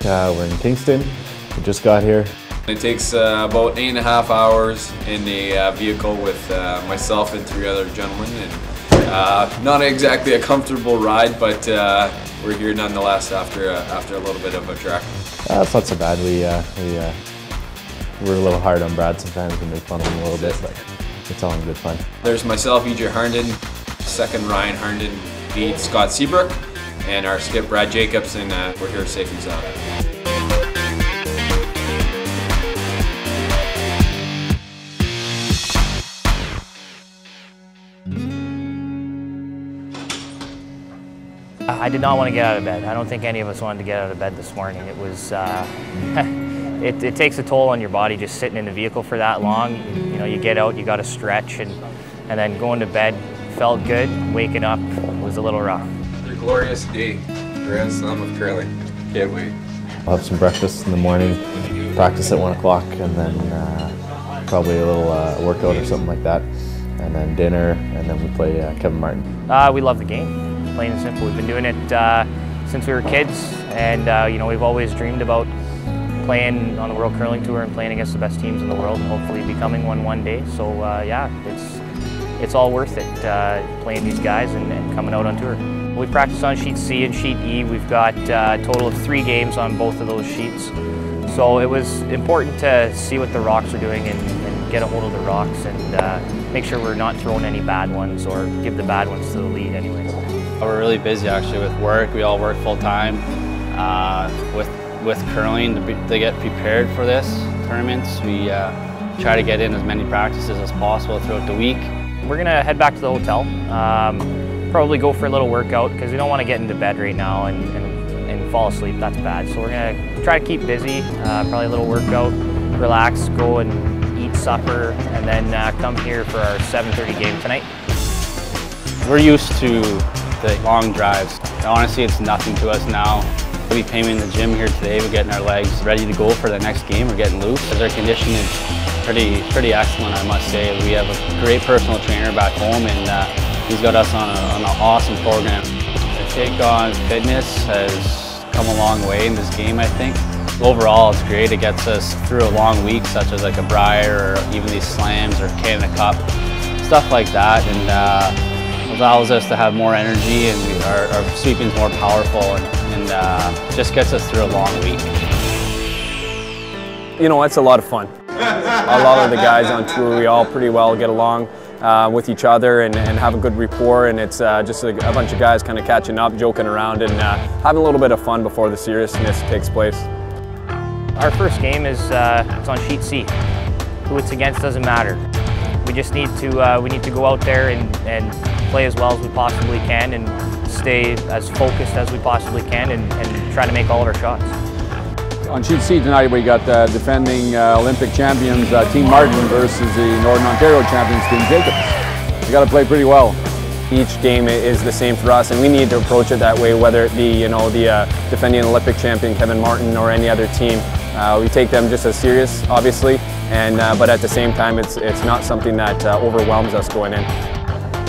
We're in Kingston. We just got here. It takes about 8.5 hours in a vehicle with myself and 3 other gentlemen. And, not exactly a comfortable ride, but we're here nonetheless after a little bit of a trek. It's not so bad. We're a little hard on Brad sometimes. We make fun of him a little bit, but it's all in good fun. There's myself, EJ Harnden, second Ryan Harnden beat Scott Seabrook, and our skip Brad Jacobs, and we're here safe and sound. I did not want to get out of bed. I don't think any of us wanted to get out of bed this morning. It was, it takes a toll on your body just sitting in the vehicle for that long. You know, you get out, you got to stretch, and then going to bed felt good. Waking up was a little rough. Another glorious day. Grand Slam of curling. Can't wait. I'll have some breakfast in the morning, practice at 1 o'clock, and then probably a little workout or something like that. And then dinner, and then we play Kevin Martin. We love the game. Plain and simple. We've been doing it since we were kids, and you know, we've always dreamed about playing on the World Curling Tour and playing against the best teams in the world, and hopefully becoming one day. So yeah, it's all worth it playing these guys and coming out on tour. We practice on sheet C and sheet E. We've got a total of 3 games on both of those sheets. So it was important to see what the rocks are doing and get a hold of the rocks and make sure we're not throwing any bad ones or give the bad ones to the lead anyways. We're really busy actually with work. We all work full time with curling to get prepared for this tournaments. We try to get in as many practices as possible throughout the week. We're gonna head back to the hotel, probably go for a little workout because we don't want to get into bed right now and fall asleep. That's bad. So we're gonna try to keep busy, probably a little workout, relax, go and eat supper, and then come here for our 7:30 game tonight. We're used to the long drives. Honestly, it's nothing to us now. We came in the gym here today. We're getting our legs ready to go for the next game. We're getting loose. Our condition is pretty excellent, I must say. We have a great personal trainer back home, and he's got us on an awesome program. The take on fitness has come a long way in this game, I think. Overall, it's great. It gets us through a long week, such as like a Brier or even these slams or Canada Cup, stuff like that, and allows us to have more energy, and our sweeping's more powerful, and just gets us through a long week. You know, it's a lot of fun. A lot of the guys on tour, we all pretty well get along with each other and have a good rapport, and it's just a bunch of guys kind of catching up, joking around, and having a little bit of fun before the seriousness takes place. Our first game is it's on sheet C. Who it's against doesn't matter. We just need to go out there and play as well as we possibly can and stay as focused as we possibly can and try to make all of our shots. On sheet C tonight we got defending Olympic champions Team Martin versus the Northern Ontario champions Team Jacobs. We got to play pretty well. Each game is the same for us, and we need to approach it that way, whether it be, you know, the defending Olympic champion Kevin Martin or any other team. We take them just as serious, obviously, and but at the same time, it's not something that overwhelms us going in.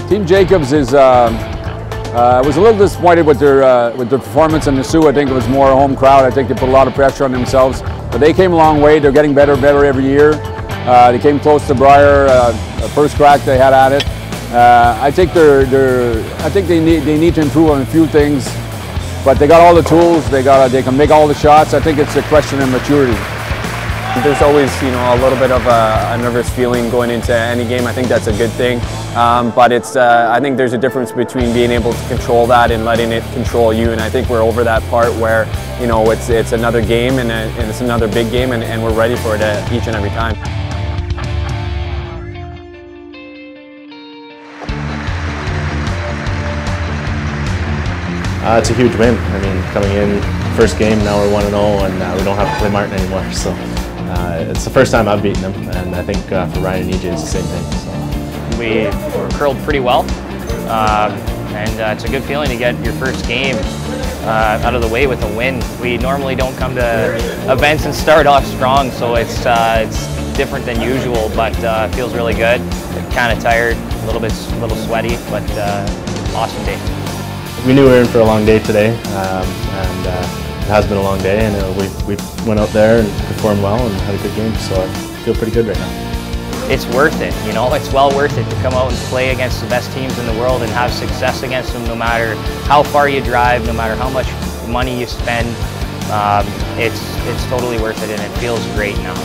Team Jacobs was a little disappointed with their performance in the Sault. I think it was more a home crowd. I think they put a lot of pressure on themselves, but they came a long way. They're getting better every year. They came close to Brier. First crack they had at it. I think they need to improve on a few things, but they got all the tools. They can make all the shots. I think it's a question of maturity. There's always, you know, a little bit of a nervous feeling going into any game. I think that's a good thing, but I think there's a difference between being able to control that and letting it control you. And I think we're over that part where, you know, it's another game and it's another big game, and we're ready for it each and every time. It's a huge win. I mean, coming in first game, now we're 1-0, and we don't have to play Martin anymore. So it's the first time I've beaten him, and I think for Ryan and EJ it's the same thing. So. We curled pretty well, and it's a good feeling to get your first game out of the way with a win. We normally don't come to events and start off strong, so it's different than usual, but it feels really good. Kind of tired, a little sweaty, but awesome day. We knew we were in for a long day today, and has been a long day, and we went out there and performed well and had a good game, so I feel pretty good right now. It's worth it, you know, it's well worth it to come out and play against the best teams in the world and have success against them, no matter how far you drive, no matter how much money you spend. It's totally worth it, and it feels great now.